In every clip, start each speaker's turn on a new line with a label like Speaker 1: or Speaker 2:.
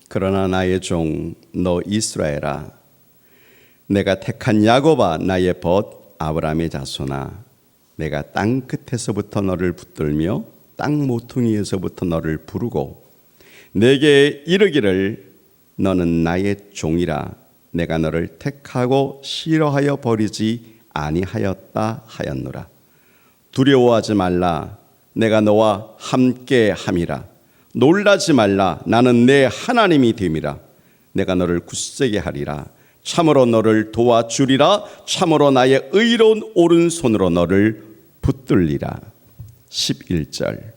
Speaker 1: 그러나 나의 종 너 이스라엘아, 내가 택한 야곱아, 나의 벗 아브라함의 자손아, 내가 땅 끝에서부터 너를 붙들며 땅 모퉁이에서부터 너를 부르고 내게 이르기를 너는 나의 종이라, 내가 너를 택하고 싫어하여 버리지 아니하였다 하였노라. 두려워하지 말라, 내가 너와 함께 함이라. 놀라지 말라, 나는 내 하나님이 됨이라. 내가 너를 굳세게 하리라. 참으로 너를 도와주리라. 참으로 나의 의로운 오른손으로 너를 붙들리라. 11절.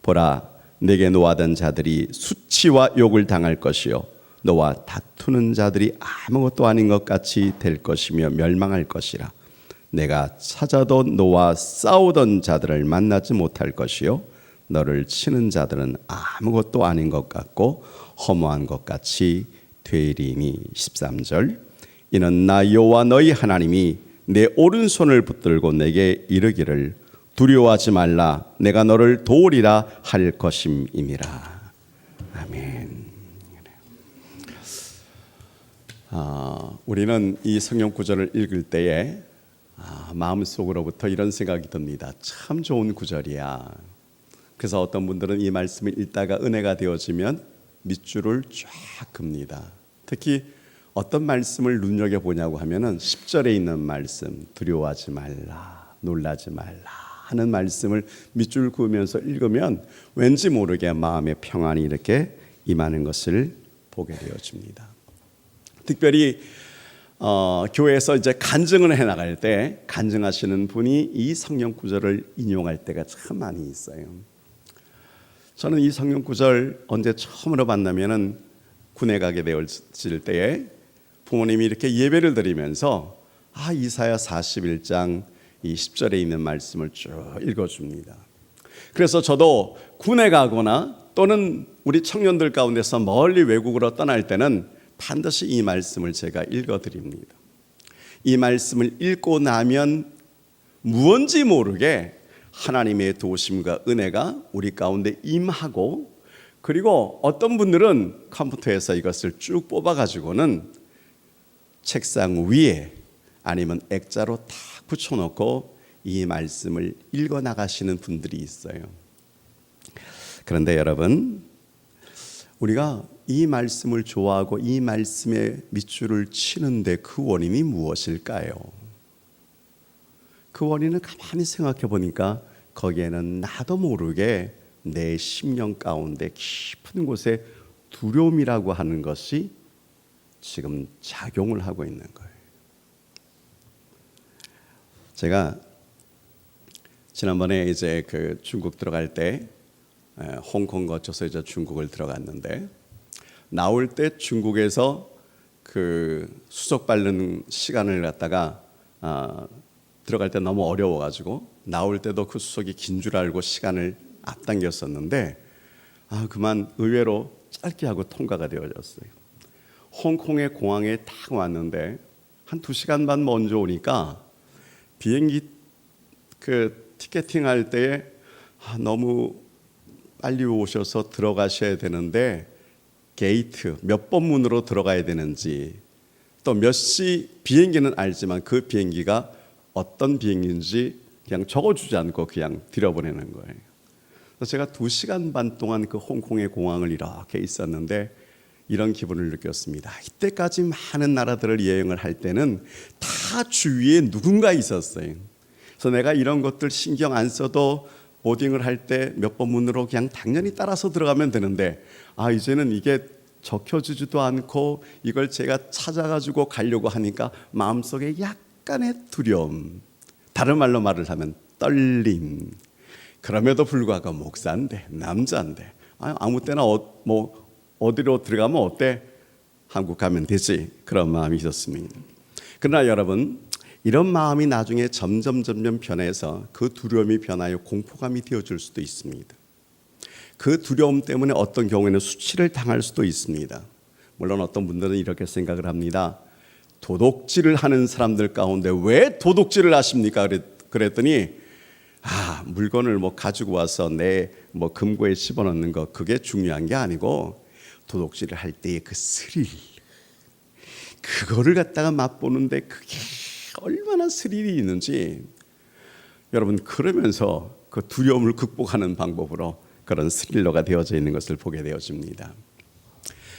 Speaker 1: 보라, 내게 노하던 자들이 수치와 욕을 당할 것이요 너와 다투는 자들이 아무것도 아닌 것 같이 될 것이며 멸망할 것이라. 내가 찾아도 너와 싸우던 자들을 만나지 못할 것이요 너를 치는 자들은 아무것도 아닌 것 같고 허무한 것 같이 되리니. 13절. 이는 나 여호와 너희 하나님이 내 오른손을 붙들고 내게 이르기를 두려워하지 말라, 내가 너를 도우리라 할 것임이니라. 아멘. 우리는 이 성경 구절을 읽을 때에 마음속으로부터 이런 생각이 듭니다. 참 좋은 구절이야. 그래서 어떤 분들은 이 말씀을 읽다가 은혜가 되어지면 밑줄을 쫙 긋습니다. 특히 어떤 말씀을 눈여겨보냐고 하면은 10절에 있는 말씀, 두려워하지 말라, 놀라지 말라 하는 말씀을 밑줄 그으면서 읽으면 왠지 모르게 마음의 평안이 이렇게 임하는 것을 보게 되어집니다. 특별히 교회에서 이제 간증을 해나갈 때 간증하시는 분이 이 성경 구절을 인용할 때가 참 많이 있어요. 저는 이 성경 구절 언제 처음으로 만나면은 군에 가게 되었을 때에 부모님이 이렇게 예배를 드리면서 이사야 41장 이 10절에 있는 말씀을 쭉 읽어줍니다. 그래서 저도 군에 가거나 또는 우리 청년들 가운데서 멀리 외국으로 떠날 때는 반드시 이 말씀을 제가 읽어드립니다. 이 말씀을 읽고 나면 무언지 모르게 하나님의 도우심과 은혜가 우리 가운데 임하고, 그리고 어떤 분들은 컴퓨터에서 이것을 쭉 뽑아가지고는 책상 위에 아니면 액자로 탁 붙여놓고 이 말씀을 읽어나가시는 분들이 있어요. 그런데 여러분, 우리가 이 말씀을 좋아하고 이 말씀에 밑줄을 치는데 그 원인이 무엇일까요? 그 원인을 가만히 생각해 보니까 거기에는 나도 모르게 내 심령 가운데 깊은 곳에 두려움이라고 하는 것이 지금 작용을 하고 있는 거예요. 제가 지난번에 이제 그 중국 들어갈 때 홍콩 거쳐서 이제 중국을 들어갔는데, 나올 때 중국에서 그 수속 밟는 시간을 갖다가 들어갈 때 너무 어려워가지고 나올 때도 그 수속이 긴 줄 알고 시간을 앞당겼었는데 그만 의외로 짧게 하고 통과가 되어졌어요. 홍콩의 공항에 딱 왔는데 한 2시간 반 먼저 오니까 비행기 그 티켓팅 할 때에 너무 빨리 오셔서 들어가셔야 되는데 게이트 몇 번 문으로 들어가야 되는지, 또 몇 시 비행기는 알지만 그 비행기가 어떤 비행기인지 그냥 적어주지 않고 그냥 들여보내는 거예요. 그래서 제가 2시간 반 동안 그 홍콩의 공항을 이렇게 있었는데 이런 기분을 느꼈습니다. 이때까지 많은 나라들을 여행을 할 때는 다 주위에 누군가 있었어요. 그래서 내가 이런 것들 신경 안 써도 보딩을 할 때 몇 번 문으로 그냥 당연히 따라서 들어가면 되는데 이제는 이게 적혀지지도 않고 이걸 제가 찾아가지고 가려고 하니까 마음속에 약간의 두려움, 다른 말로 말을 하면 떨림. 그럼에도 불구하고 목사인데 남자인데 아무 때나 어디로 들어가면 어때? 한국 가면 되지. 그런 마음이 있었습니다. 그러나 여러분, 이런 마음이 나중에 점점 변해서 그 두려움이 변하여 공포감이 되어질 수도 있습니다. 그 두려움 때문에 어떤 경우에는 수치를 당할 수도 있습니다. 물론 어떤 분들은 이렇게 생각을 합니다. 도둑질을 하는 사람들 가운데 왜 도둑질을 하십니까? 그랬더니 물건을 가지고 와서 내 금고에 집어넣는 거, 그게 중요한 게 아니고 도둑질을 할 때의 그 스릴, 그거를 갖다가 맛보는데 그게 얼마나 스릴이 있는지 여러분, 그러면서 그 두려움을 극복하는 방법으로 그런 스릴러가 되어져 있는 것을 보게 되어집니다.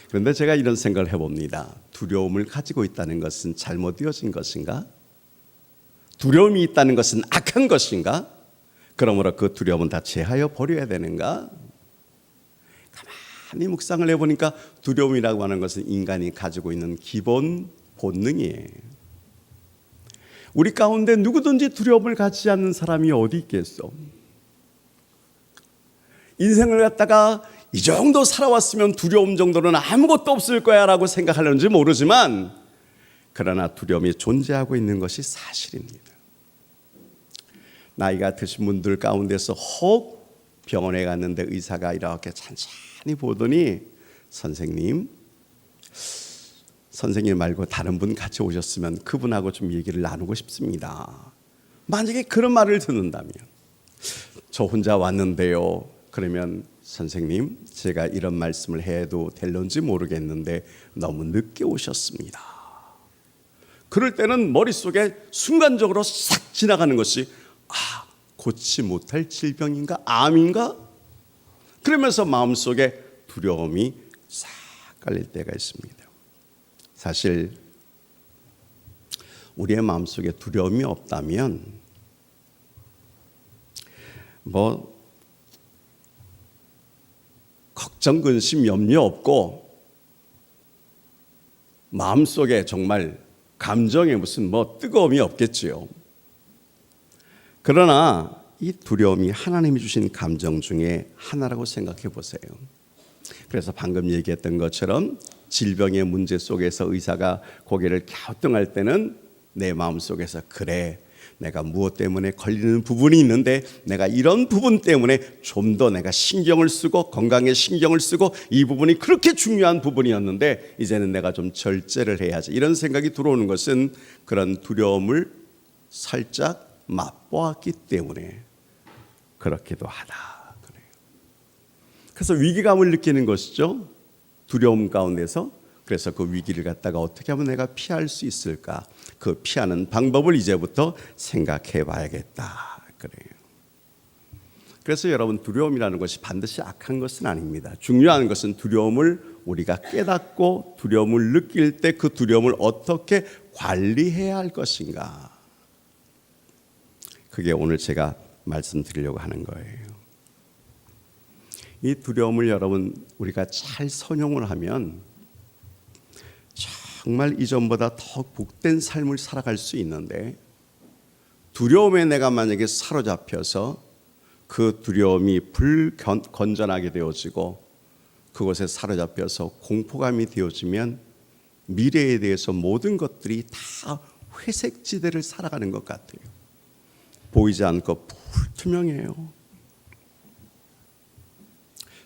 Speaker 1: 그런데 제가 이런 생각을 해봅니다. 두려움을 가지고 있다는 것은 잘못되어진 것인가? 두려움이 있다는 것은 악한 것인가? 그러므로 그 두려움은 다 제하여 버려야 되는가? 가만히 묵상을 해보니까 두려움이라고 하는 것은 인간이 가지고 있는 기본 본능이에요. 우리 가운데 누구든지 두려움을 갖지 않는 사람이 어디 있겠어? 인생을 갖다가 이 정도 살아왔으면 두려움 정도는 아무것도 없을 거야 라고 생각하려는지 모르지만, 그러나 두려움이 존재하고 있는 것이 사실입니다. 나이가 드신 분들 가운데서 혹 병원에 갔는데 의사가 이렇게 찬찬히 보더니 선생님 말고 다른 분 같이 오셨으면 그분하고 좀 얘기를 나누고 싶습니다. 만약에 그런 말을 듣는다면, 저 혼자 왔는데요, 그러면 선생님, 제가 이런 말씀을 해도 될런지 모르겠는데 너무 늦게 오셨습니다. 그럴 때는 머릿속에 순간적으로 싹 지나가는 것이, 고치 못할 질병인가? 암인가? 그러면서 마음속에 두려움이 싹 깔릴 때가 있습니다. 사실 우리의 마음속에 두려움이 없다면 걱정, 근심, 염려 없고 마음속에 정말 감정에 무슨 뜨거움이 없겠지요. 그러나 이 두려움이 하나님이 주신 감정 중에 하나라고 생각해 보세요. 그래서 방금 얘기했던 것처럼 질병의 문제 속에서 의사가 고개를 갸우뚱할 때는 내 마음속에서, 그래, 내가 무엇 때문에 걸리는 부분이 있는데 내가 이런 부분 때문에 좀 더 내가 신경을 쓰고 건강에 신경을 쓰고 이 부분이 그렇게 중요한 부분이었는데 이제는 내가 좀 절제를 해야지, 이런 생각이 들어오는 것은 그런 두려움을 살짝 맛보았기 때문에 그렇기도 하다. 그래요. 그래서 위기감을 느끼는 것이죠. 두려움 가운데서. 그래서 그 위기를 갖다가 어떻게 하면 내가 피할 수 있을까? 그 피하는 방법을 이제부터 생각해 봐야겠다. 그래요. 그래서 여러분, 두려움이라는 것이 반드시 악한 것은 아닙니다. 중요한 것은 두려움을 우리가 깨닫고 두려움을 느낄 때 그 두려움을 어떻게 관리해야 할 것인가. 그게 오늘 제가 말씀드리려고 하는 거예요. 이 두려움을 여러분, 우리가 잘 선용을 하면 정말 이전보다 더 복된 삶을 살아갈 수 있는데, 두려움에 내가 만약에 사로잡혀서 그 두려움이 불건전하게 되어지고 그것에 사로잡혀서 공포감이 되어지면 미래에 대해서 모든 것들이 다 회색지대를 살아가는 것 같아요. 보이지 않고 불투명해요.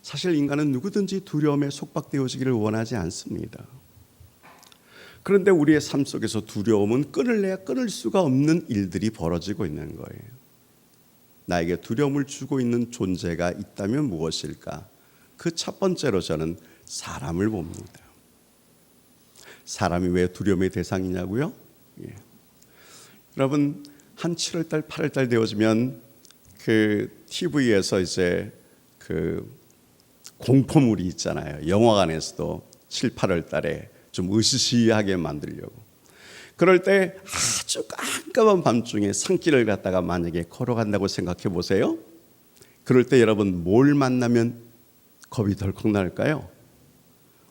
Speaker 1: 사실 인간은 누구든지 두려움에 속박되어지기를 원하지 않습니다. 그런데 우리의 삶 속에서 두려움은 끊을래야 끊을 수가 없는 일들이 벌어지고 있는 거예요. 나에게 두려움을 주고 있는 존재가 있다면 무엇일까? 그 첫 번째로 저는 사람을 봅니다. 사람이 왜 두려움의 대상이냐고요? 여러분, 한 7월달, 8월달 되어지면 그 TV에서 이제 그 공포물이 있잖아요. 영화관에서도 7, 8월달에 좀 으시시하게 만들려고. 그럴 때 아주 깜깜한 밤중에 산길을 갔다가 만약에 걸어간다고 생각해 보세요. 그럴 때 여러분, 뭘 만나면 겁이 덜컥 날까요?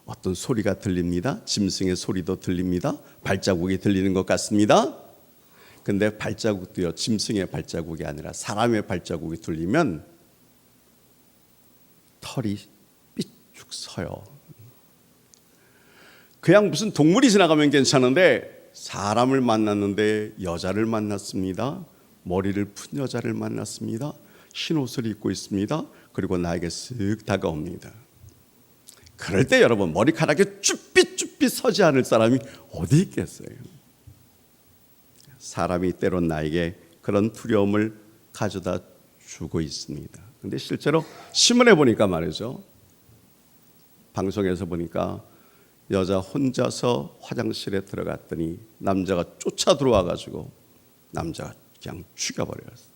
Speaker 1: 어떤 소리가 들립니다. 짐승의 소리도 들립니다. 발자국이 들리는 것 같습니다. 근데 발자국도요, 짐승의 발자국이 아니라 사람의 발자국이 들리면 털이 삐쭉 서요. 그냥 무슨 동물이 지나가면 괜찮은데 사람을 만났는데 여자를 만났습니다. 머리를 푼 여자를 만났습니다. 흰 옷을 입고 있습니다. 그리고 나에게 쓱 다가옵니다. 그럴 때 여러분, 머리카락에 쭈삣쭈삣 서지 않을 사람이 어디 있겠어요? 사람이 때론 나에게 그런 두려움을 가져다 주고 있습니다. 그런데 실제로 신문에 보니까 말이죠, 방송에서 보니까 여자 혼자서 화장실에 들어갔더니 남자가 쫓아 들어와가지고 남자가 그냥 죽여버렸어요.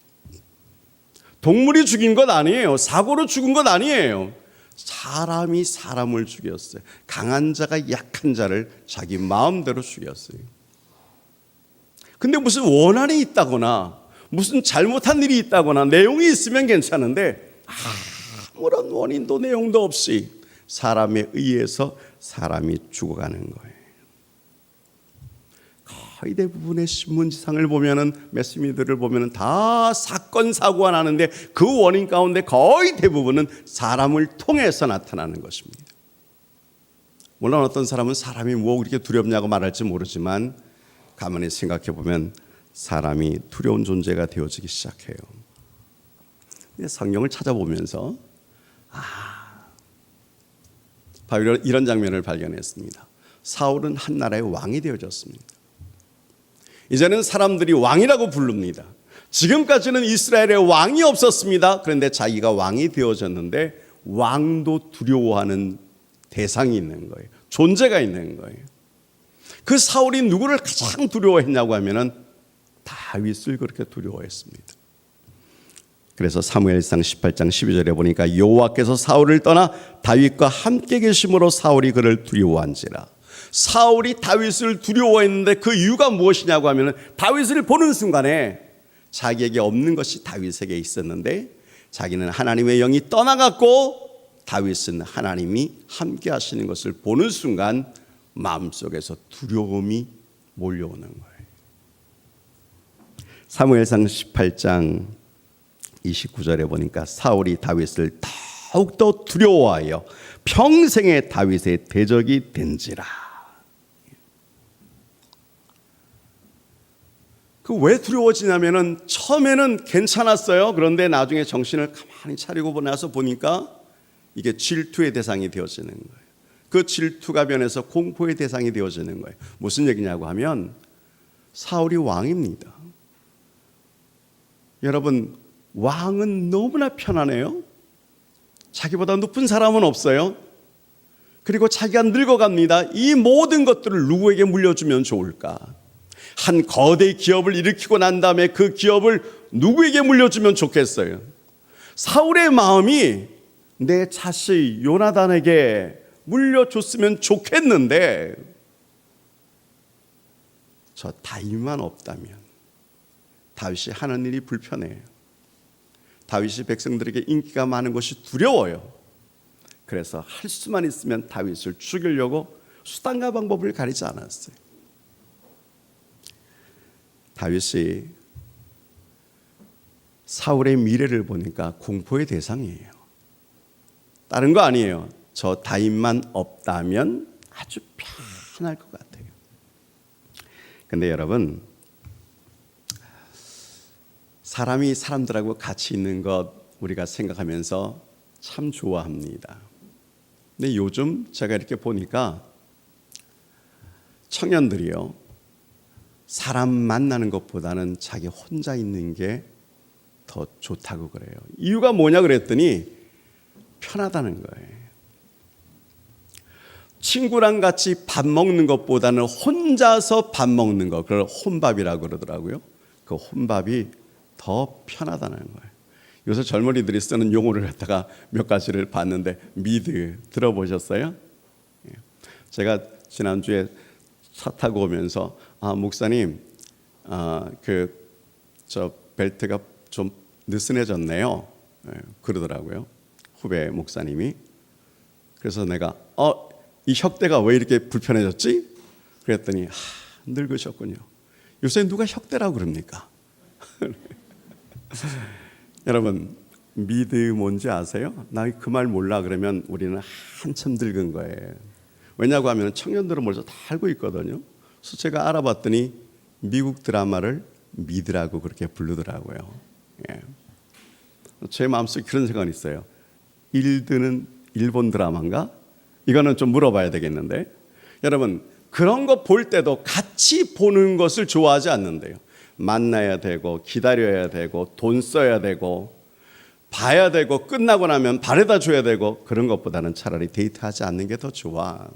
Speaker 1: 동물이 죽인 것 아니에요. 사고로 죽은 것 아니에요. 사람이 사람을 죽였어요. 강한 자가 약한 자를 자기 마음대로 죽였어요. 근데 무슨 원한이 있다거나 무슨 잘못한 일이 있다거나 내용이 있으면 괜찮은데 아무런 원인도 내용도 없이 사람에 의해서 사람이 죽어가는 거예요. 거의 대부분의 신문지상을 보면은 매스미디어를 보면은 다 사건 사고가 나는데 그 원인 가운데 거의 대부분은 사람을 통해서 나타나는 것입니다. 물론 어떤 사람은 사람이 뭐 그렇게 두렵냐고 말할지 모르지만 가만히 생각해 보면 사람이 두려운 존재가 되어지기 시작해요. 성경을 찾아보면서 바로 이런 장면을 발견했습니다. 사울은 한 나라의 왕이 되어졌습니다. 이제는 사람들이 왕이라고 부릅니다. 지금까지는 이스라엘에 왕이 없었습니다. 그런데 자기가 왕이 되어졌는데 왕도 두려워하는 대상이 있는 거예요. 존재가 있는 거예요. 그 사울이 누구를 가장 두려워했냐고 하면은 다윗을 그렇게 두려워했습니다. 그래서 사무엘상 18장 12절에 보니까 여호와께서 사울을 떠나 다윗과 함께 계심으로 사울이 그를 두려워한지라. 사울이 다윗을 두려워했는데 그 이유가 무엇이냐고 하면은 다윗을 보는 순간에 자기에게 없는 것이 다윗에게 있었는데 자기는 하나님의 영이 떠나갔고 다윗은 하나님이 함께 하시는 것을 보는 순간 마음속에서 두려움이 몰려오는 거예요. 사무엘상 18장 29절에 보니까 사울이 다윗을 더욱더 두려워하여 평생의 다윗의 대적이 된지라. 그 왜 두려워지냐면은 처음에는 괜찮았어요. 그런데 나중에 정신을 가만히 차리고 나서 보니까 이게 질투의 대상이 되어지는 거예요. 그 질투가 변해서 공포의 대상이 되어지는 거예요. 무슨 얘기냐고 하면 사울이 왕입니다. 여러분, 왕은 너무나 편안해요. 자기보다 높은 사람은 없어요. 그리고 자기가 늙어갑니다. 이 모든 것들을 누구에게 물려주면 좋을까? 한 거대 기업을 일으키고 난 다음에 그 기업을 누구에게 물려주면 좋겠어요? 사울의 마음이 내 자식 요나단에게 물려줬으면 좋겠는데 저 다윗만 없다면 다윗이 하는 일이 불편해요. 다윗이 백성들에게 인기가 많은 것이 두려워요. 그래서 할 수만 있으면 다윗을 죽이려고 수단과 방법을 가리지 않았어요. 다윗이 사울의 미래를 보니까 공포의 대상이에요. 다른 거 아니에요. 저 다윗만 없다면 아주 편할 것 같아요. 근데 여러분, 사람이 사람들하고 같이 있는 것 우리가 생각하면서 참 좋아합니다. 근데 요즘 제가 이렇게 보니까 청년들이요, 사람 만나는 것보다는 자기 혼자 있는 게 더 좋다고 그래요. 이유가 뭐냐 그랬더니 편하다는 거예요. 친구랑 같이 밥 먹는 것보다는 혼자서 밥 먹는 것, 그걸 혼밥이라고 그러더라고요. 그 혼밥이 더 편하다는 거예요. 요새 젊은이들이 쓰는 용어를 갖다가 몇 가지를 봤는데 미드 들어보셨어요? 제가 지난주에 차 타고 오면서 목사님 저 벨트가 좀 느슨해졌네요. 그러더라고요. 후배 목사님이. 그래서 내가 이 혁대가 왜 이렇게 불편해졌지? 그랬더니 늙으셨군요. 요새 누가 혁대라고 그럽니까? 여러분, 미드 뭔지 아세요? 나 그 말 몰라 그러면 우리는 한참 늙은 거예요. 왜냐고 하면 청년들은 벌써 다 알고 있거든요. 그래서 제가 알아봤더니 미국 드라마를 미드라고 그렇게 부르더라고요. 예. 제 마음속에 그런 생각이 있어요. 일드는 일본 드라마인가? 이거는 좀 물어봐야 되겠는데, 여러분, 그런 거 볼 때도 같이 보는 것을 좋아하지 않는데요. 만나야 되고 기다려야 되고 돈 써야 되고 봐야 되고 끝나고 나면 바래다 줘야 되고 그런 것보다는 차라리 데이트하지 않는 게 더 좋아.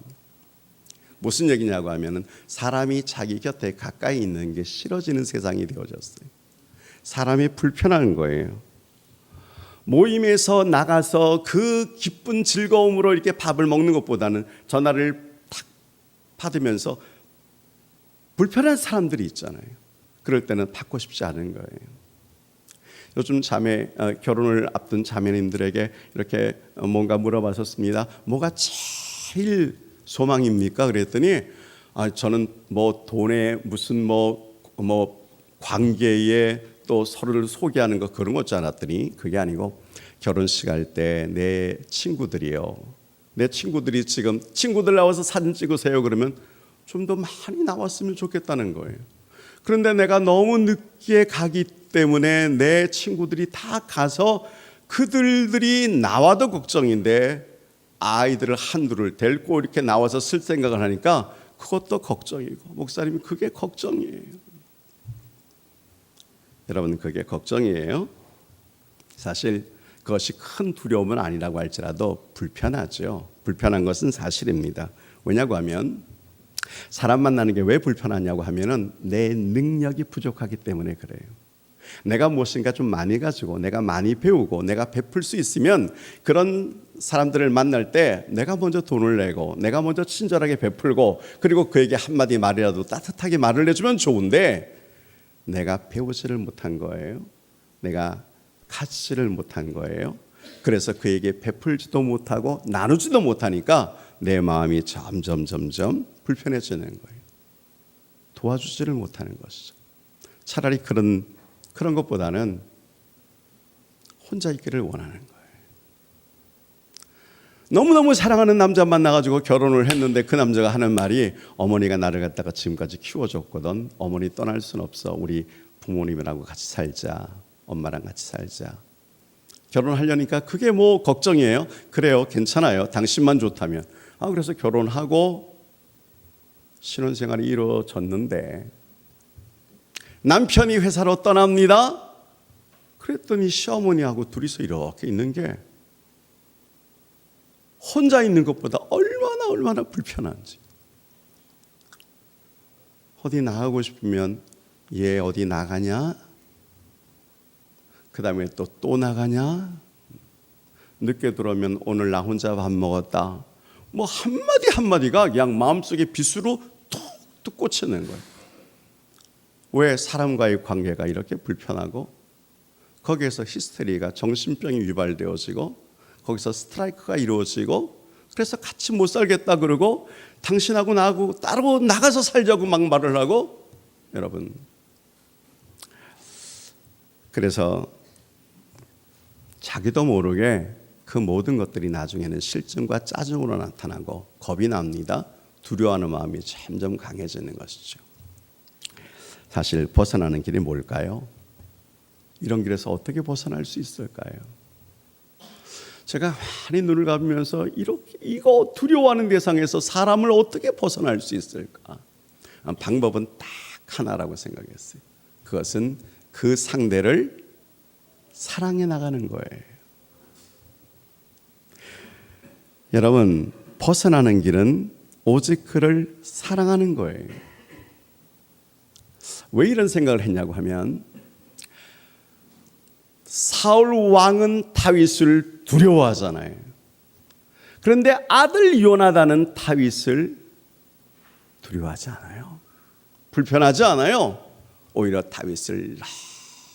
Speaker 1: 무슨 얘기냐고 하면은 사람이 자기 곁에 가까이 있는 게 싫어지는 세상이 되어졌어요. 사람이 불편한 거예요. 모임에서 나가서 그 기쁜 즐거움으로 이렇게 밥을 먹는 것보다는 전화를 탁 받으면서 불편한 사람들이 있잖아요. 그럴 때는 받고 싶지 않은 거예요. 요즘 결혼을 앞둔 자매님들에게 이렇게 뭔가 물어봤었습니다. 뭐가 제일 소망입니까? 그랬더니 저는 뭐 돈에 무슨 뭐 관계에 또 서로를 소개하는 거 그런 거 줄 알았더니 그게 아니고 결혼식 할 때 내 친구들이 지금 친구들 나와서 사진 찍으세요 그러면 좀 더 많이 나왔으면 좋겠다는 거예요. 그런데 내가 너무 늦게 가기 때문에 내 친구들이 다 가서 그들이 나와도 걱정인데 아이들을 한둘을 데리고 이렇게 나와서 쓸 생각을 하니까 그것도 걱정이고 목사님이 그게 걱정이에요. 여러분 그게 걱정이에요. 사실 그것이 큰 두려움은 아니라고 할지라도 불편하죠. 불편한 것은 사실입니다. 왜냐고 하면 사람 만나는 게 왜 불편하냐고 하면은 내 능력이 부족하기 때문에 그래요. 내가 무엇인가 좀 많이 가지고 내가 많이 배우고 내가 베풀 수 있으면 그런 사람들을 만날 때 내가 먼저 돈을 내고 내가 먼저 친절하게 베풀고 그리고 그에게 한마디 말이라도 따뜻하게 말을 해주면 좋은데 내가 배우지를 못한 거예요. 내가 가지를 못한 거예요. 그래서 그에게 베풀지도 못하고 나누지도 못하니까 내 마음이 점점 불편해지는 거예요. 도와주지를 못하는 것이죠. 차라리 그런 것보다는 혼자 있기를 원하는 거예요. 너무너무 사랑하는 남자 만나가지고 결혼을 했는데 그 남자가 하는 말이 어머니가 나를 갖다가 지금까지 키워줬거든. 어머니 떠날 순 없어. 우리 부모님이랑 같이 살자. 엄마랑 같이 살자. 결혼하려니까 그게 뭐 걱정이에요? 그래요. 괜찮아요. 당신만 좋다면. 그래서 결혼하고 신혼생활이 이루어졌는데 남편이 회사로 떠납니다. 그랬더니 시어머니하고 둘이서 이렇게 있는 게 혼자 있는 것보다 얼마나 불편한지. 어디 나가고 싶으면 얘 어디 나가냐? 그 다음에 또 나가냐? 늦게 들어오면 오늘 나 혼자 밥 먹었다. 뭐 한마디가 그냥 마음속에 빗으로 툭툭 꽂히는 거예요. 왜 사람과의 관계가 이렇게 불편하고 거기에서 히스테리가 정신병이 유발되어지고 거기서 스트라이크가 이루어지고 그래서 같이 못 살겠다 그러고 당신하고 나하고 따로 나가서 살자고 막 말을 하고 여러분 그래서 자기도 모르게 그 모든 것들이 나중에는 실증과 짜증으로 나타나고 겁이 납니다. 두려워하는 마음이 점점 강해지는 것이죠. 사실 벗어나는 길이 뭘까요? 이런 길에서 어떻게 벗어날 수 있을까요? 제가 많이 눈을 감으면서 이거 두려워하는 대상에서 사람을 어떻게 벗어날 수 있을까? 방법은 딱 하나라고 생각했어요. 그것은 그 상대를 사랑해 나가는 거예요. 여러분, 벗어나는 길은 오직 그를 사랑하는 거예요. 왜 이런 생각을 했냐고 하면 사울 왕은 다윗을 두려워하잖아요. 그런데 아들 요나단은 다윗을 두려워하지 않아요. 불편하지 않아요. 오히려 다윗을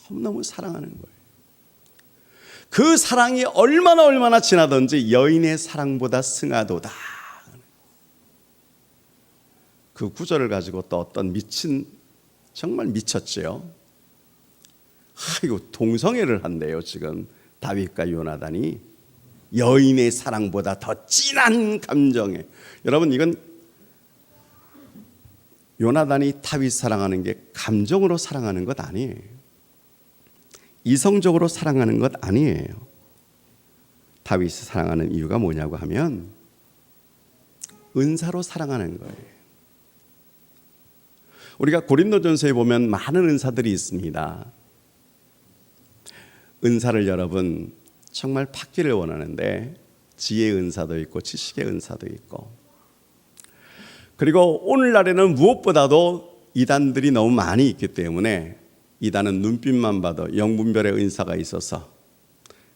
Speaker 1: 너무너무 사랑하는 거예요. 그 사랑이 얼마나 지나든지 여인의 사랑보다 승하도다. 그 구절을 가지고 또 어떤 정말 미쳤지요. 이거 동성애를 한대요. 지금 다윗과 요나단이 여인의 사랑보다 더 진한 감정에. 여러분 이건 요나단이 다윗 사랑하는 게 감정으로 사랑하는 것 아니에요. 이성적으로 사랑하는 것 아니에요. 다윗을 사랑하는 이유가 뭐냐고 하면 은사로 사랑하는 거예요. 우리가 고린도전서에 보면 많은 은사들이 있습니다. 은사를 여러분 정말 받기를 원하는데 지혜의 은사도 있고 지식의 은사도 있고, 그리고 오늘날에는 무엇보다도 이단들이 너무 많이 있기 때문에 이단은 눈빛만 봐도 영분별의 은사가 있어서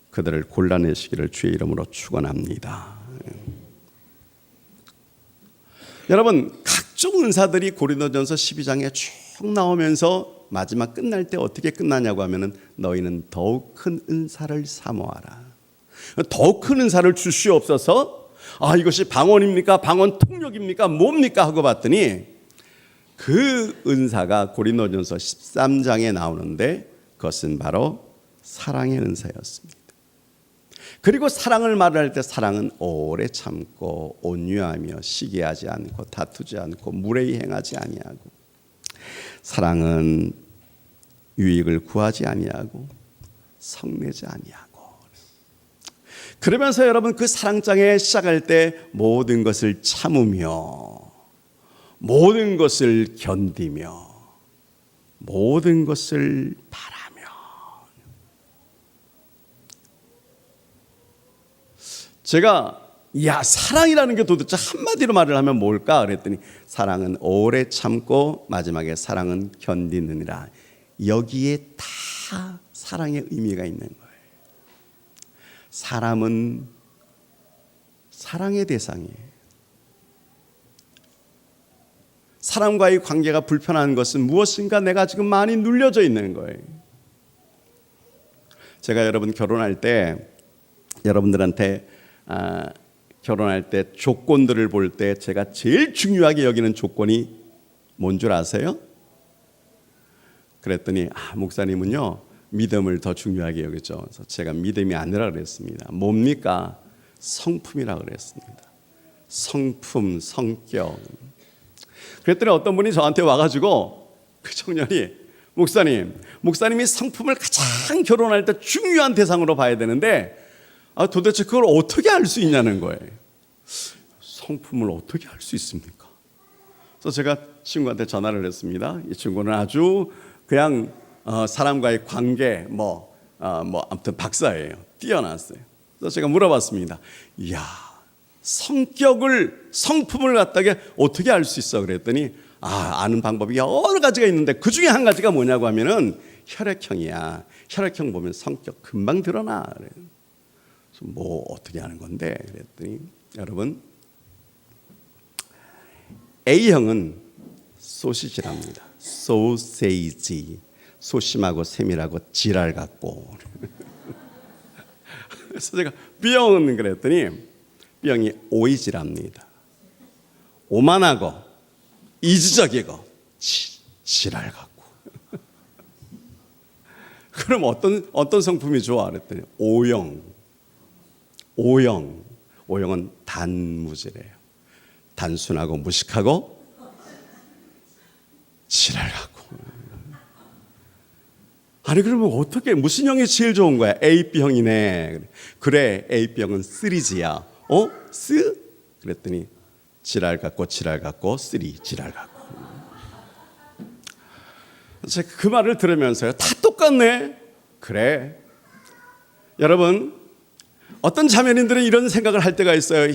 Speaker 1: 그들을 골라내시기를 주의 이름으로 축원합니다. 여러분, 각종 은사들이 고린도전서 12장에 쭉 나오면서 마지막 끝날 때 어떻게 끝나냐고 하면은 너희는 더욱 큰 은사를 사모하라. 더욱 큰 은사를 주시옵소서. 이것이 방언입니까? 방언 통역입니까? 뭡니까? 하고 봤더니 그 은사가 고린도전서 13장에 나오는데 그것은 바로 사랑의 은사였습니다. 그리고 사랑을 말할 때 사랑은 오래 참고 온유하며 시기하지 않고 다투지 않고 무례히 행하지 아니하고, 사랑은 유익을 구하지 아니하고 성내지 아니하고. 그러면서 여러분, 그 사랑장에 시작할 때 모든 것을 참으며 모든 것을 견디며 모든 것을 바라며. 제가 사랑이라는 게 도대체 한마디로 말을 하면 뭘까 그랬더니 사랑은 오래 참고 마지막에 사랑은 견디느니라. 여기에 다 사랑의 의미가 있는 거예요. 사람은 사랑의 대상이에요. 사람과의 관계가 불편한 것은 무엇인가 내가 지금 많이 눌려져 있는 거예요. 제가 여러분 결혼할 때 여러분들한테 결혼할 때 조건들을 볼 때 제가 제일 중요하게 여기는 조건이 뭔 줄 아세요? 그랬더니 목사님은요 믿음을 더 중요하게 여기죠. 그래서 제가 믿음이 아니라 그랬습니다. 뭡니까? 성품이라 그랬습니다. 성품, 성격. 그랬더니 어떤 분이 저한테 와가지고 그 청년이 목사님이 성품을 가장 결혼할 때 중요한 대상으로 봐야 되는데 도대체 그걸 어떻게 알 수 있냐는 거예요. 성품을 어떻게 알 수 있습니까? 그래서 제가 친구한테 전화를 했습니다. 이 친구는 아주 그냥 사람과의 관계 아무튼 박사예요. 뛰어났어요. 그래서 제가 물어봤습니다. 성품을 갖다가 어떻게 알 수 있어? 그랬더니 아는 방법이 여러 가지가 있는데 그 중에 한 가지가 뭐냐고 하면은 혈액형이야. 혈액형 보면 성격 금방 드러나. 그래요. 뭐 어떻게 하는 건데? 그랬더니 여러분, A형은 소시지랍니다. 소세이지. 소심하고 세밀하고 지랄 같고. 그래서 제가 B형은 그랬더니 B형이 오이지랍니다. 오만하고 이지적이고 지랄 같고. 그럼 어떤 성품이 좋아? 그랬더니 O형은 단무지래요. 단순하고 무식하고 지랄 같고. 그러면 어떻게 무슨 형이 제일 좋은 거야? AB형이네. 그래, AB형은 3G야. 쓰? 그랬더니 지랄 같고 3 지랄 같고. 제가 그 말을 들으면서요, 다 똑같네. 그래. 여러분, 어떤 자매님들은 이런 생각을 할 때가 있어요.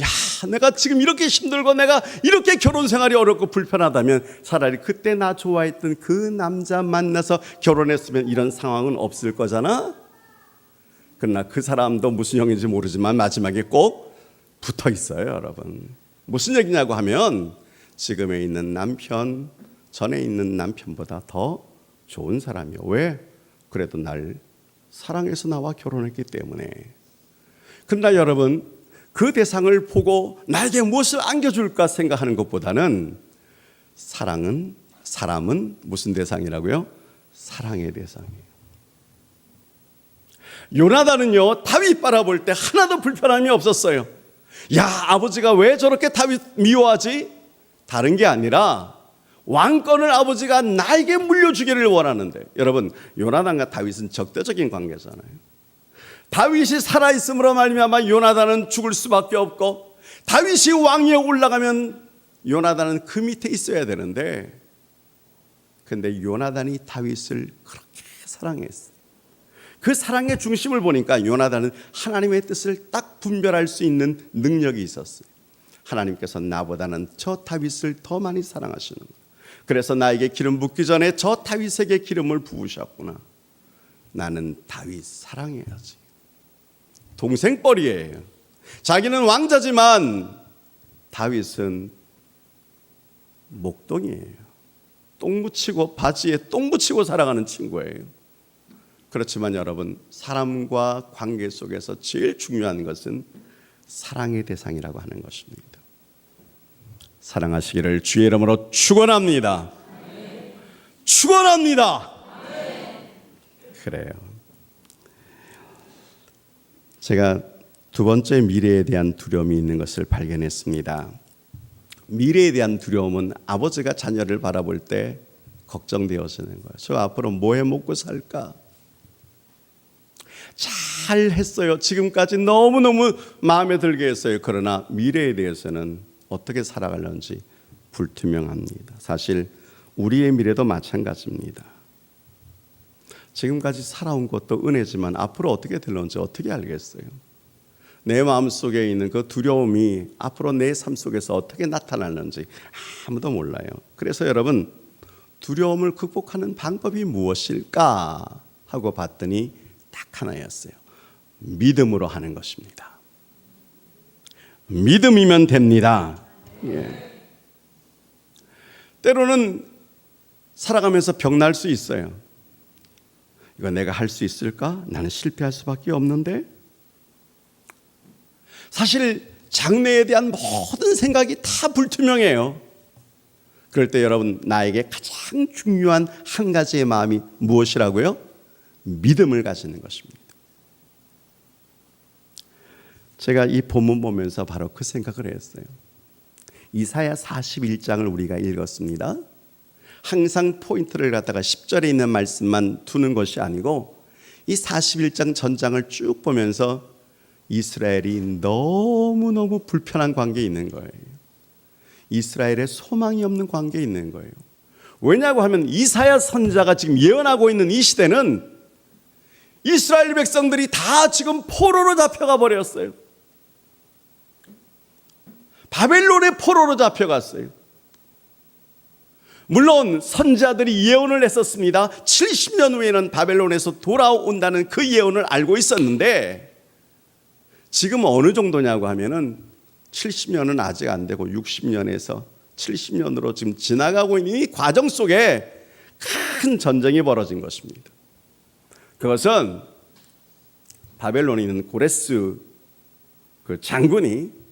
Speaker 1: 내가 지금 이렇게 힘들고 내가 이렇게 결혼 생활이 어렵고 불편하다면 차라리 그때 나 좋아했던 그 남자 만나서 결혼했으면 이런 상황은 없을 거잖아. 그러나 그 사람도 무슨 형인지 모르지만 마지막에 꼭 붙어 있어요, 여러분. 무슨 얘기냐고 하면 지금에 있는 남편, 전에 있는 남편보다 더 좋은 사람이요. 왜? 그래도 날 사랑해서 나와 결혼했기 때문에. 그러나 여러분, 그 대상을 보고 나에게 무엇을 안겨줄까 생각하는 것보다는 사람은 무슨 대상이라고요? 사랑의 대상이에요. 요나단은요, 다윗 바라볼 때 하나도 불편함이 없었어요. 아버지가 왜 저렇게 다윗 미워하지? 다른 게 아니라 왕권을 아버지가 나에게 물려주기를 원하는데, 여러분, 요나단과 다윗은 적대적인 관계잖아요. 다윗이 살아있음으로 말미암아 요나단은 죽을 수밖에 없고, 다윗이 왕위에 올라가면 요나단은 그 밑에 있어야 되는데, 근데 요나단이 다윗을 그렇게 사랑했어요. 그 사랑의 중심을 보니까 요나단은 하나님의 뜻을 딱 분별할 수 있는 능력이 있었어요. 하나님께서 나보다는 저 다윗을 더 많이 사랑하시는 거예요. 그래서 나에게 기름 붓기 전에 저 다윗에게 기름을 부으셨구나. 나는 다윗 사랑해야지. 동생뻘이에요. 자기는 왕자지만 다윗은 목동이에요. 똥 묻히고 바지에 똥 묻히고 살아가는 친구예요. 그렇지만 여러분, 사람과 관계 속에서 제일 중요한 것은 사랑의 대상이라고 하는 것입니다. 사랑하시기를 주의 이름으로 축원합니다. 축원합니다. 그래요. 제가 두 번째 미래에 대한 두려움이 있는 것을 발견했습니다. 미래에 대한 두려움은 아버지가 자녀를 바라볼 때 걱정되어지는 거예요. 저 앞으로 뭐 해 먹고 살까? 잘 했어요. 지금까지 너무너무 마음에 들게 했어요. 그러나 미래에 대해서는 어떻게 살아가려는지 불투명합니다. 사실 우리의 미래도 마찬가지입니다. 지금까지 살아온 것도 은혜지만 앞으로 어떻게 될런지 어떻게 알겠어요? 내 마음속에 있는 그 두려움이 앞으로 내 삶 속에서 어떻게 나타나는지 아무도 몰라요. 그래서 여러분, 두려움을 극복하는 방법이 무엇일까 하고 봤더니 딱 하나였어요. 믿음으로 하는 것입니다. 믿음이면 됩니다. 예. 때로는 살아가면서 병날 수 있어요. 이거 내가 할 수 있을까? 나는 실패할 수밖에 없는데. 사실 장래에 대한 모든 생각이 다 불투명해요. 그럴 때 여러분, 나에게 가장 중요한 한 가지의 마음이 무엇이라고요? 믿음을 가지는 것입니다. 제가 이 본문 보면서 바로 그 생각을 했어요. 이사야 41장을 우리가 읽었습니다. 항상 포인트를 갖다가 10절에 있는 말씀만 두는 것이 아니고 이 41장 전장을 쭉 보면서 이스라엘이 너무너무 불편한 관계에 있는 거예요. 이스라엘의 소망이 없는 관계에 있는 거예요. 왜냐고 하면 이사야 선지자가 지금 예언하고 있는 이 시대는 이스라엘 백성들이 다 지금 포로로 잡혀가 버렸어요. 바벨론의 포로로 잡혀갔어요. 물론 선지자들이 예언을 했었습니다. 70년 후에는 바벨론에서 돌아온다는 그 예언을 알고 있었는데 지금 어느 정도냐고 하면은 70년은 아직 안 되고 60년에서 70년으로 지금 지나가고 있는 이 과정 속에 큰 전쟁이 벌어진 것입니다. 그것은 바벨론에 있는 고레스 그 장군이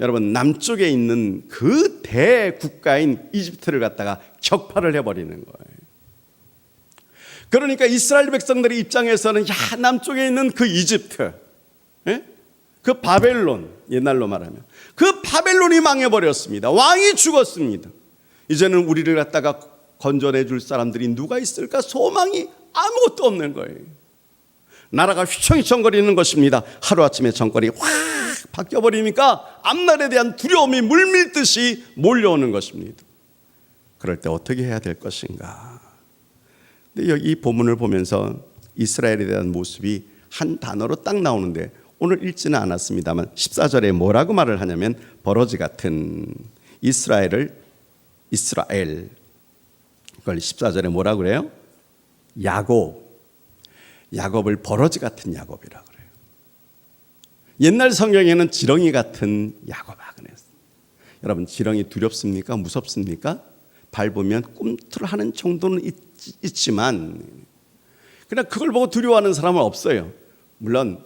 Speaker 1: 여러분 남쪽에 있는 그 대국가인 이집트를 갖다가 격파를 해버리는 거예요. 그러니까 이스라엘 백성들의 입장에서는 야, 남쪽에 있는 그 이집트, 그 바벨론, 옛날로 말하면 그 바벨론이 망해버렸습니다. 왕이 죽었습니다. 이제는 우리를 갖다가 건져내 줄 사람들이 누가 있을까? 소망이 아무것도 없는 거예요. 나라가 휘청휘청거리는 것입니다. 하루아침에 정권이 확 바뀌어버리니까 앞날에 대한 두려움이 물밀듯이 몰려오는 것입니다. 그럴 때 어떻게 해야 될 것인가? 근데 여기 이 본문을 보면서 이스라엘에 대한 모습이 한 단어로 딱 나오는데 오늘 읽지는 않았습니다만 14절에 뭐라고 말을 하냐면 버러지 같은 이스라엘 그걸 14절에 뭐라고 그래요? 야곱을 버러지 같은 야곱이라고 그래요. 옛날 성경에는 지렁이 같은 야곱아 그랬어요. 여러분, 지렁이 두렵습니까? 무섭습니까? 밟으면 꿈틀하는 정도는 있지만 그냥 그걸 보고 두려워하는 사람은 없어요. 물론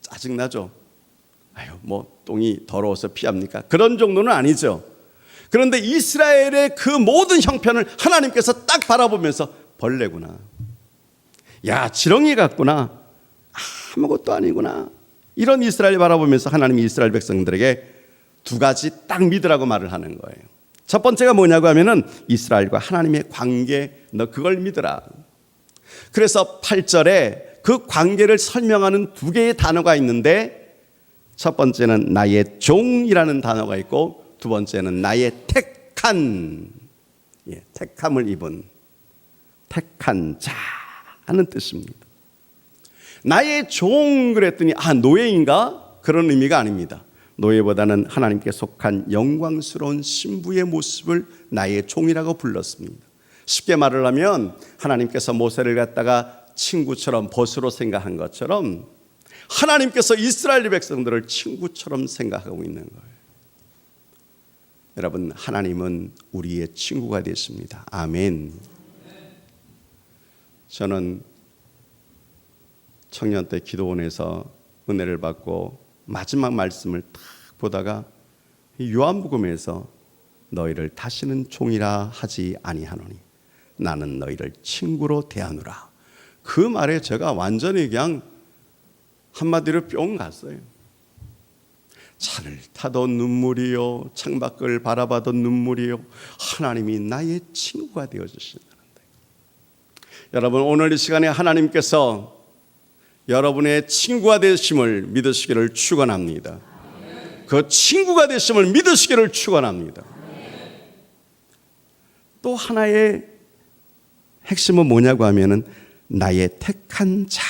Speaker 1: 짜증나죠. 아유, 뭐 똥이 더러워서 피합니까? 그런 정도는 아니죠. 그런데 이스라엘의 그 모든 형편을 하나님께서 딱 바라보면서 벌레구나, 야 지렁이 같구나, 아무것도 아니구나, 이런 이스라엘 바라보면서 하나님이 이스라엘 백성들에게 두 가지 딱 믿으라고 말을 하는 거예요. 첫 번째가 뭐냐고 하면은 이스라엘과 하나님의 관계, 너 그걸 믿으라. 그래서 8절에 그 관계를 설명하는 두 개의 단어가 있는데 첫 번째는 나의 종이라는 단어가 있고 두 번째는 나의 택한, 택함을 입은 택한 자하는 뜻입니다. 나의 종 그랬더니 노예인가? 그런 의미가 아닙니다. 노예보다는 하나님께 속한 영광스러운 신부의 모습을 나의 종이라고 불렀습니다. 쉽게 말을 하면 하나님께서 모세를 갖다가 친구처럼 벗으로 생각한 것처럼 하나님께서 이스라엘 백성들을 친구처럼 생각하고 있는 거예요. 여러분, 하나님은 우리의 친구가 되십니다. 아멘. 저는 청년 때 기도원에서 은혜를 받고 마지막 말씀을 딱 보다가 요한복음에서 너희를 다시는 종이라 하지 아니하노니 나는 너희를 친구로 대하노라. 그 말에 제가 완전히 그냥 한마디로 뿅 갔어요. 차를 타도 눈물이요, 창밖을 바라봐도 눈물이요, 하나님이 나의 친구가 되어주신다는데, 여러분, 오늘 이 시간에 하나님께서 여러분의 친구가 되심을 믿으시기를 축원합니다. 그 친구가 되심을 믿으시기를 축원합니다. 또 하나의 핵심은 뭐냐고 하면은 나의 택한 자.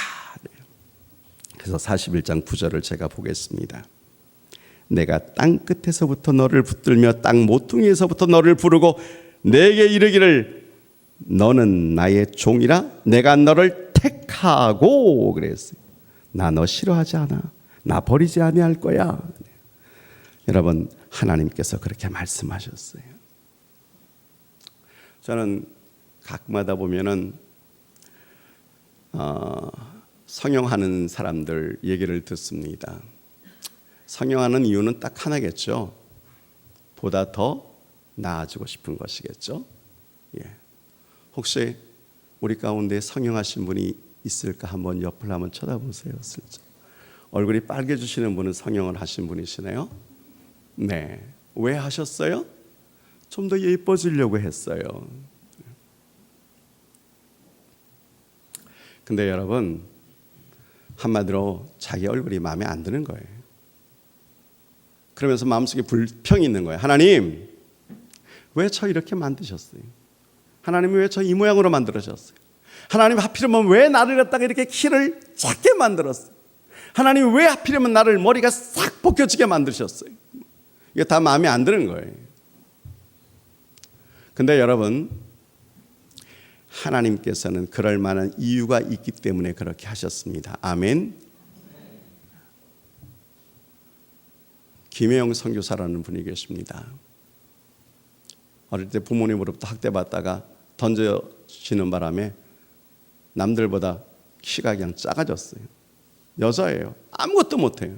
Speaker 1: 그래서 41장 9절을 제가 보겠습니다. 내가 땅 끝에서부터 너를 붙들며 땅 모퉁이에서부터 너를 부르고 내게 이르기를 너는 나의 종이라 내가 너를 택하고 그랬어요. 나 너 싫어하지 않아. 나 버리지 아니할 거야. 여러분, 하나님께서 그렇게 말씀하셨어요. 저는 가끔마다 보면은 성형하는 사람들 얘기를 듣습니다. 성형하는 이유는 딱 하나겠죠. 보다 더 나아지고 싶은 것이겠죠. 혹시 우리 가운데 성형하신 분이 있을까 한번 옆을 한번 쳐다보세요. 슬쩍. 얼굴이 빨개지시는 분은 성형을 하신 분이시네요. 네. 왜 하셨어요? 좀 더 예뻐지려고 했어요. 근데 여러분, 한마디로 자기 얼굴이 마음에 안 드는 거예요. 그러면서 마음속에 불평이 있는 거예요. 하나님, 왜 저 이렇게 만드셨어요? 하나님이 왜 저 이 모양으로 만들으셨어요? 하나님, 하필이면 왜 나를 갖다가 이렇게 키를 작게 만들었어요? 하나님, 왜 하필이면 나를 머리가 싹 벗겨지게 만드셨어요? 이게 다 마음에 안 드는 거예요. 근데 여러분, 하나님께서는 그럴 만한 이유가 있기 때문에 그렇게 하셨습니다. 아멘. 김혜영 선교사라는 분이 계십니다. 어릴 때 부모님으로부터 학대받다가 던져지는 바람에 남들보다 키가 그냥 작아졌어요. 여자예요. 아무것도 못해요.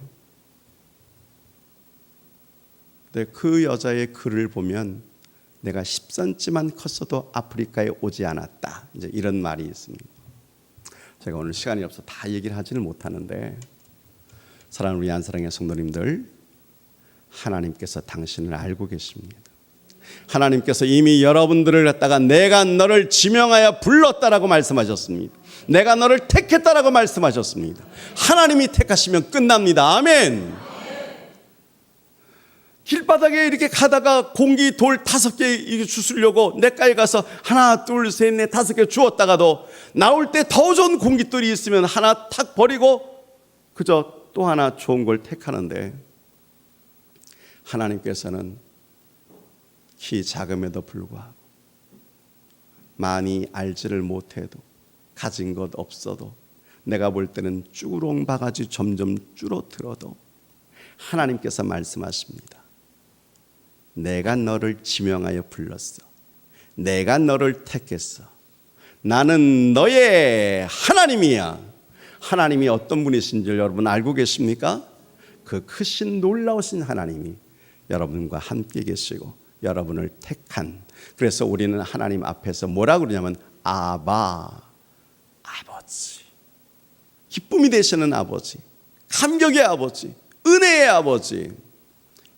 Speaker 1: 근데 그 여자의 글을 보면 내가 10cm만 컸어도 아프리카에 오지 않았다. 이제 이런 말이 있습니다. 제가 오늘 시간이 없어서 다 얘기를 하지는 못하는데, 사랑하는 우리 안사랑의 성도님들, 하나님께서 당신을 알고 계십니다. 하나님께서 이미 여러분들을 갖다가 내가 너를 지명하여 불렀다라고 말씀하셨습니다. 내가 너를 택했다라고 말씀하셨습니다. 하나님이 택하시면 끝납니다. 아멘. 길바닥에 이렇게 가다가 공기 돌 5개 주스려고 냇가에 가서 하나 둘 셋 넷 5개 주었다가도 나올 때 더 좋은 공깃돌이 있으면 하나 탁 버리고 그저 또 하나 좋은 걸 택하는데, 하나님께서는 키 작음에도 불구하고 많이 알지를 못해도 가진 것 없어도 내가 볼 때는 쭈구렁 바가지 점점 줄어들어도 하나님께서 말씀하십니다. 내가 너를 지명하여 불렀어. 내가 너를 택했어. 나는 너의 하나님이야. 하나님이 어떤 분이신지 여러분 알고 계십니까? 그 크신 놀라우신 하나님이 여러분과 함께 계시고 여러분을 택한, 그래서 우리는 하나님 앞에서 뭐라고 그러냐면 아바, 아버지, 기쁨이 되시는 아버지, 감격의 아버지, 은혜의 아버지,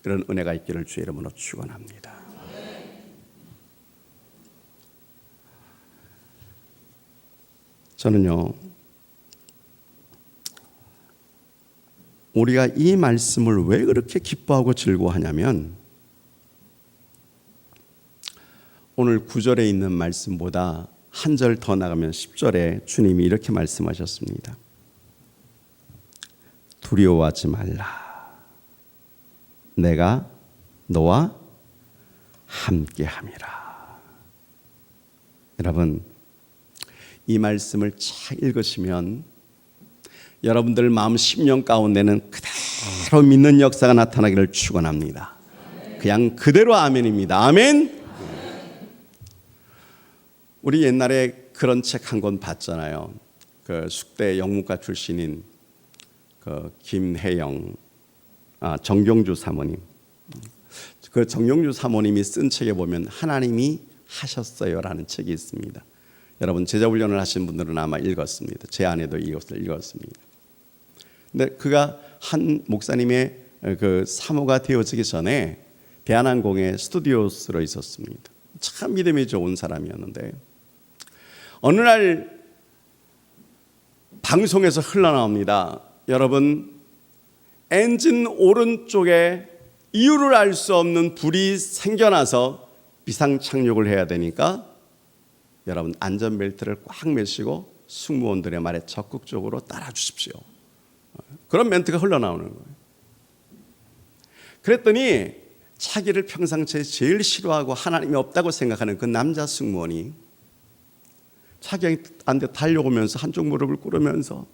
Speaker 1: 그런 은혜가 있기를 주의 이름으로 축원합니다. 저는요, 우리가 이 말씀을 왜 그렇게 기뻐하고 즐거워하냐면, 오늘 9절에 있는 말씀보다 한 절 더 나가면 10절에 주님이 이렇게 말씀하셨습니다. 두려워하지 말라. 내가 너와 함께함이라. 여러분, 이 말씀을 잘 읽으시면 여러분들 마음 심령 가운데는 그대로 믿는 역사가 나타나기를 축원합니다. 그냥 그대로 아멘입니다. 아멘. 우리 옛날에 그런 책 한 권 봤잖아요. 그 숙대 영문과 출신인 그 김혜영, 정경주 사모님. 그 정경주 사모님이 쓴 책에 보면 하나님이 하셨어요라는 책이 있습니다. 여러분 제자훈련을 하신 분들은 아마 읽었습니다. 제 아내도 이것을 읽었습니다. 근데 그가 한 목사님의 그 사모가 되어지기 전에 대한항공의 스튜디오스로 있었습니다. 참 믿음이 좋은 사람이었는데 어느 날 방송에서 흘러나옵니다. 여러분, 엔진 오른쪽에 이유를 알 수 없는 불이 생겨나서 비상착륙을 해야 되니까 여러분 안전벨트를 꽉 매시고 승무원들의 말에 적극적으로 따라 주십시오. 그런 멘트가 흘러나오는 거예요. 그랬더니 자기를 평상시에 제일 싫어하고 하나님이 없다고 생각하는 그 남자 승무원이 자기한테 달려오면서 한쪽 무릎을 꿇으면서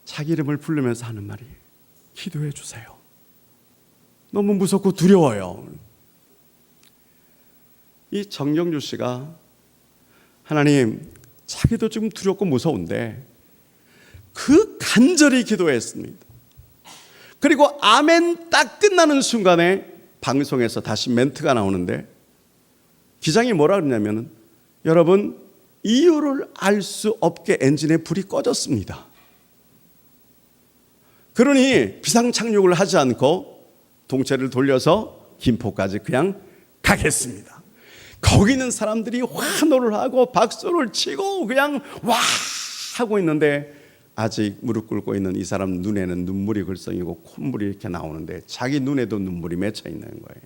Speaker 1: 자기 이름을 부르면서 하는 말이 기도해 주세요. 너무 무섭고 두려워요. 이 정경주 씨가 하나님, 자기도 지금 두렵고 무서운데 그 간절히 기도했습니다. 그리고 아멘 딱 끝나는 순간에 방송에서 다시 멘트가 나오는데 기장이 뭐라 그러냐면 여러분, 이유를 알 수 없게 엔진의 불이 꺼졌습니다. 그러니 비상착륙을 하지 않고 동체를 돌려서 김포까지 그냥 가겠습니다. 거기 있는 사람들이 환호를 하고 박수를 치고 그냥 와 하고 있는데 아직 무릎 꿇고 있는 이 사람 눈에는 눈물이 글썽이고 콧물이 이렇게 나오는데 자기 눈에도 눈물이 맺혀 있는 거예요.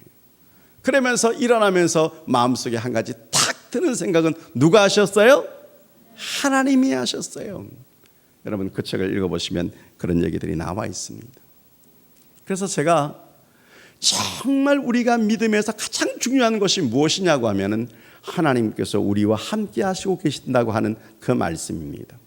Speaker 1: 그러면서 일어나면서 마음속에 한 가지 탁 드는 생각은 누가 하셨어요? 하나님이 하셨어요. 여러분 그 책을 읽어보시면 그런 얘기들이 나와 있습니다. 그래서 제가 정말 우리가 믿음에서 가장 중요한 것이 무엇이냐고 하면은 하나님께서 우리와 함께 하시고 계신다고 하는 그 말씀입니다.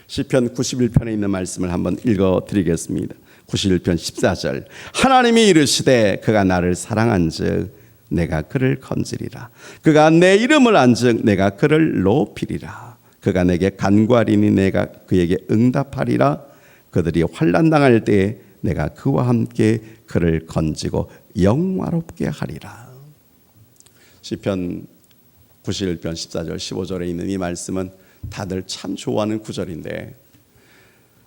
Speaker 1: 시편 91편에 있는 말씀을 한번 읽어드리겠습니다. 91편 14절 하나님이 이르시되 그가 나를 사랑한즉 내가 그를 건지리라. 그가 내 이름을 안즉 내가 그를 높이리라. 그가 내게 간구하리니 내가 그에게 응답하리라. 그들이 환난 당할 때에 내가 그와 함께 그를 건지고 영화롭게 하리라. 시편 91편 14절 15절에 있는 이 말씀은 다들 참 좋아하는 구절인데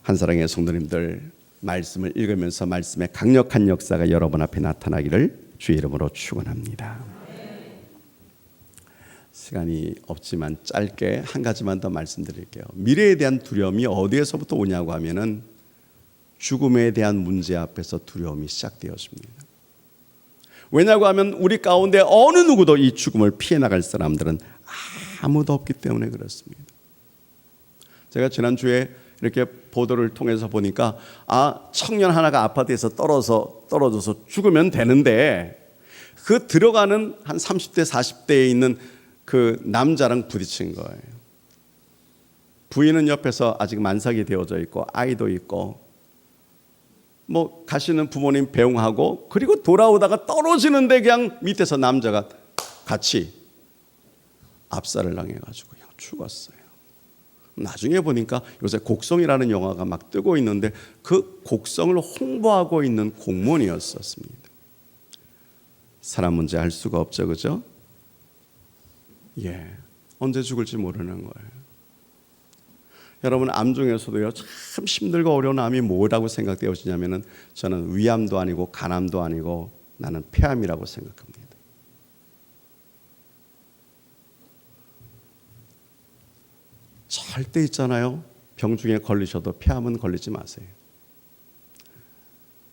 Speaker 1: 한사랑의 성도님들 말씀을 읽으면서 말씀의 강력한 역사가 여러분 앞에 나타나기를 주의 이름으로 축원합니다. 시간이 없지만 짧게 한 가지만 더 말씀드릴게요. 미래에 대한 두려움이 어디에서부터 오냐고 하면은 죽음에 대한 문제 앞에서 두려움이 시작되었습니다. 왜냐고 하면 우리 가운데 어느 누구도 이 죽음을 피해 나갈 사람들은 아무도 없기 때문에 그렇습니다. 제가 지난주에 이렇게 보도를 통해서 보니까 청년 하나가 아파트에서 떨어져서 죽으면 되는데 그 들어가는 한 30대 40대에 있는 그 남자랑 부딪힌 거예요. 부인은 옆에서 아직 만삭이 되어져 있고 아이도 있고 뭐 가시는 부모님 배웅하고 그리고 돌아오다가 떨어지는데 그냥 밑에서 남자가 같이 압살을 당해가지고 그냥 죽었어요. 나중에 보니까 요새 곡성이라는 영화가 막 뜨고 있는데 그 곡성을 홍보하고 있는 공무원이었었습니다. 사람 문제 할 수가 없죠, 그죠? 언제 죽을지 모르는 거예요. 여러분 암 중에서도요 참 힘들고 어려운 암이 뭐라고 생각되어지냐면은 저는 위암도 아니고 간암도 아니고 나는 폐암이라고 생각합니다. 절대 있잖아요. 병중에 걸리셔도 폐암은 걸리지 마세요.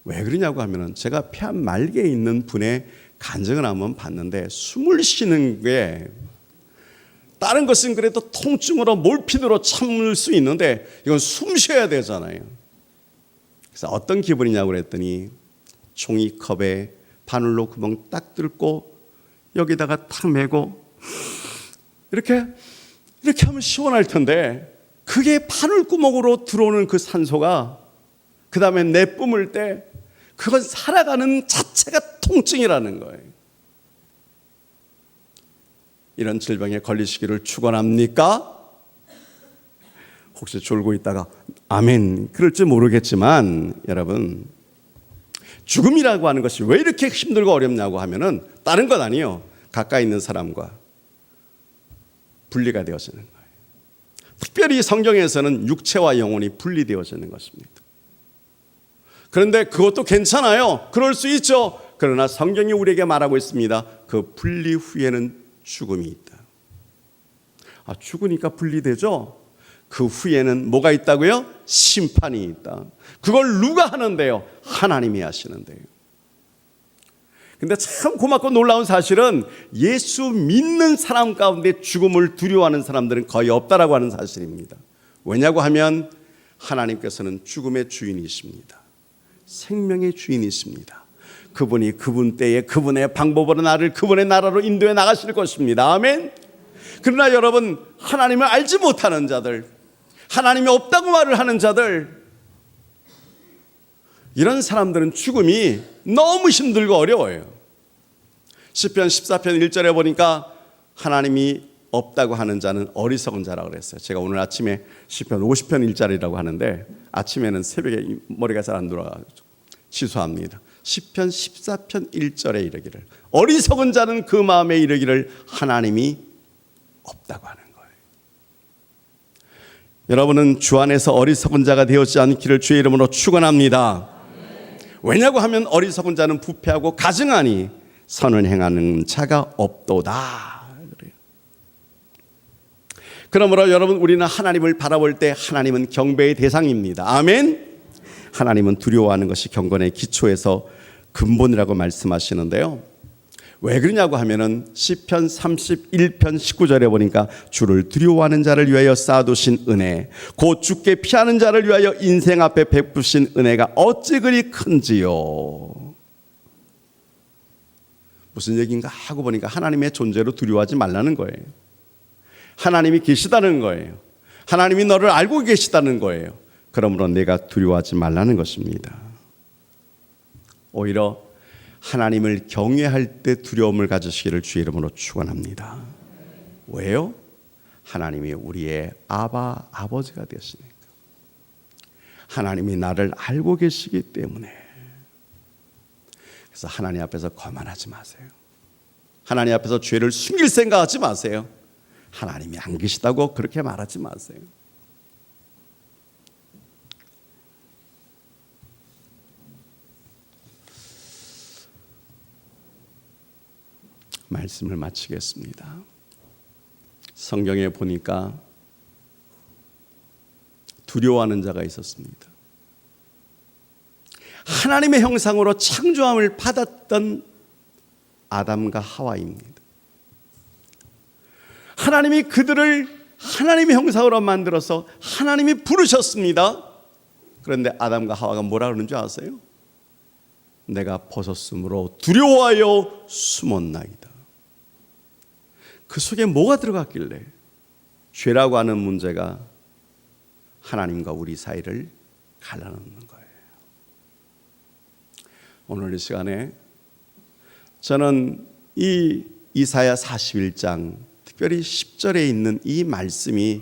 Speaker 1: 왜 그러냐고 하면은 제가 폐암 말기에 있는 분의 간증을 한번 봤는데 숨을 쉬는 게 다른 것은 그래도 통증으로 몰핀으로 참을 수 있는데 이건 숨 쉬어야 되잖아요. 그래서 어떤 기분이냐고 그랬더니 종이컵에 바늘로 구멍 딱 뚫고 여기다가 탁 메고 이렇게 하면 시원할 텐데 그게 바늘구멍으로 들어오는 그 산소가 그 다음에 내뿜을 때 그건 살아가는 자체가 통증이라는 거예요. 이런 질병에 걸리시기를 축원합니까? 혹시 졸고 있다가 아멘 그럴지 모르겠지만 여러분, 죽음이라고 하는 것이 왜 이렇게 힘들고 어렵냐고 하면은 다른 건 아니에요. 가까이 있는 사람과 분리가 되어지는 거예요. 특별히 성경에서는 육체와 영혼이 분리되어지는 것입니다. 그런데 그것도 괜찮아요. 그럴 수 있죠. 그러나 성경이 우리에게 말하고 있습니다. 그 분리 후에는 죽음이 있다. 죽으니까 분리되죠. 그 후에는 뭐가 있다고요? 심판이 있다. 그걸 누가 하는데요? 하나님이 하시는데요. 근데 참 고맙고 놀라운 사실은 예수 믿는 사람 가운데 죽음을 두려워하는 사람들은 거의 없다라고 하는 사실입니다. 왜냐고 하면 하나님께서는 죽음의 주인이십니다. 생명의 주인이십니다. 그분이 그분 때에 그분의 방법으로 나를 그분의 나라로 인도해 나가실 것입니다. 아멘. 그러나 여러분, 하나님을 알지 못하는 자들, 하나님이 없다고 말을 하는 자들, 이런 사람들은 죽음이 너무 힘들고 어려워요. 시편 14편 1절에 보니까 하나님이 없다고 하는 자는 어리석은 자라고 그랬어요. 제가 오늘 아침에 시편 50편 1절이라고 하는데 아침에는 새벽에 머리가 잘 안 돌아가지고 취소합니다. 시편 14편 1절에 이르기를, 어리석은 자는 그 마음에 이르기를 하나님이 없다고 하는 거예요. 여러분은 주 안에서 어리석은 자가 되었지 않기를 주의 이름으로 축원합니다. 왜냐고 하면 어리석은 자는 부패하고 가증하니 선을 행하는 자가 없도다. 그래요. 그러므로 여러분, 우리는 하나님을 바라볼 때 하나님은 경배의 대상입니다. 아멘. 하나님은 두려워하는 것이 경건의 기초에서 근본이라고 말씀하시는데요. 왜 그러냐고 하면은 시편 31편 19절에 보니까 주를 두려워하는 자를 위하여 쌓아두신 은혜, 곧 주께 피하는 자를 위하여 인생 앞에 베푸신 은혜가 어찌 그리 큰지요. 무슨 얘기인가 하고 보니까 하나님의 존재로 두려워하지 말라는 거예요. 하나님이 계시다는 거예요. 하나님이 너를 알고 계시다는 거예요. 그러므로 내가 두려워하지 말라는 것입니다. 오히려 하나님을 경외할 때 두려움을 가지시기를 주의 이름으로 축원합니다. 왜요? 하나님이 우리의 아버지가 되시니까. 하나님이 나를 알고 계시기 때문에. 그래서 하나님 앞에서 거만하지 마세요. 하나님 앞에서 죄를 숨길 생각하지 마세요. 하나님이 안 계시다고 그렇게 말하지 마세요. 말씀을 마치겠습니다. 성경에 보니까 두려워하는 자가 있었습니다. 하나님의 형상으로 창조함을 받았던 아담과 하와입니다. 하나님이 그들을 하나님의 형상으로 만들어서 하나님이 부르셨습니다. 그런데 아담과 하와가 뭐라 그러는 줄 아세요? 내가 벗었으므로 두려워하여 숨었나이다. 그 속에 뭐가 들어갔길래 죄라고 하는 문제가 하나님과 우리 사이를 갈라놓는 거예요. 오늘 이 시간에 저는 이 이사야 41장 특별히 10절에 있는 이 말씀이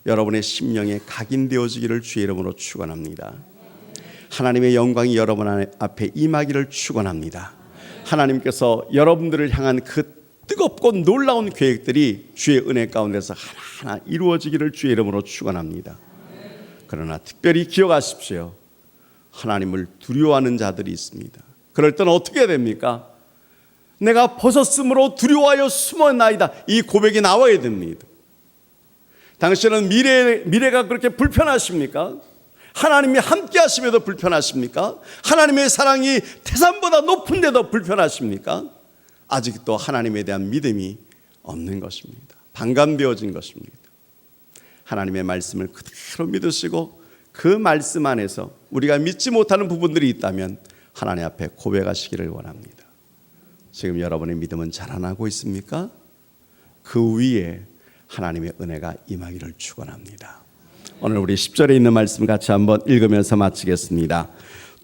Speaker 1: 여러분의 심령에 각인되어지기를 주의 이름으로 축원합니다. 하나님의 영광이 여러분 앞에 임하기를 축원합니다. 하나님께서 여러분들을 향한 그 뜨겁고 놀라운 계획들이 주의 은혜 가운데서 하나하나 이루어지기를 주의 이름으로 축원합니다. 그러나 특별히 기억하십시오. 하나님을 두려워하는 자들이 있습니다. 그럴 때는 어떻게 해야 됩니까? 내가 벗었으므로 두려워하여 숨었나이다. 이 고백이 나와야 됩니다. 당신은 미래가 그렇게 불편하십니까? 하나님이 함께 하심에도 불편하십니까? 하나님의 사랑이 태산보다 높은데도 불편하십니까? 아직도 하나님에 대한 믿음이 없는 것입니다. 반감되어진 것입니다. 하나님의 말씀을 그대로 믿으시고 그 말씀 안에서 우리가 믿지 못하는 부분들이 있다면 하나님 앞에 고백하시기를 원합니다. 지금 여러분의 믿음은 자라나고 있습니까? 그 위에 하나님의 은혜가 임하기를 축원합니다. 오늘 우리 10절에 있는 말씀 같이 한번 읽으면서 마치겠습니다.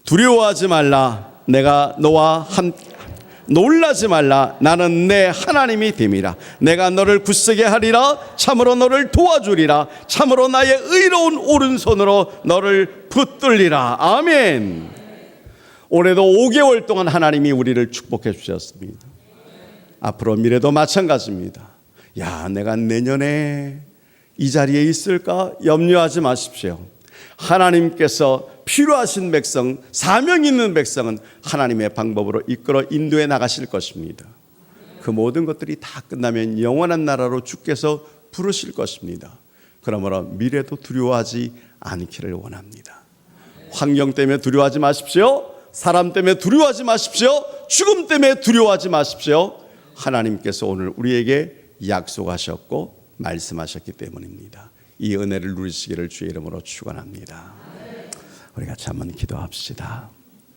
Speaker 1: 두려워하지 말라. 내가 너와 함께 놀라지 말라. 나는 내 하나님이 됨이라. 내가 너를 굳세게 하리라. 참으로 너를 도와주리라. 참으로 나의 의로운 오른손으로 너를 붙들리라. 아멘. 올해도 5개월 동안 하나님이 우리를 축복해 주셨습니다. 앞으로 미래도 마찬가지입니다. 야, 내가 내년에 이 자리에 있을까 염려하지 마십시오. 하나님께서 필요하신 백성, 사명 있는 백성은 하나님의 방법으로 이끌어 인도해 나가실 것입니다. 그 모든 것들이 다 끝나면 영원한 나라로 주께서 부르실 것입니다. 그러므로 미래도 두려워하지 않기를 원합니다. 환경 때문에 두려워하지 마십시오. 사람 때문에 두려워하지 마십시오. 죽음 때문에 두려워하지 마십시오. 하나님께서 오늘 우리에게 약속하셨고 말씀하셨기 때문입니다. 이 은혜를 누리시기를 주의 이름으로 축원합니다. 우리 같이 한번 기도합시다.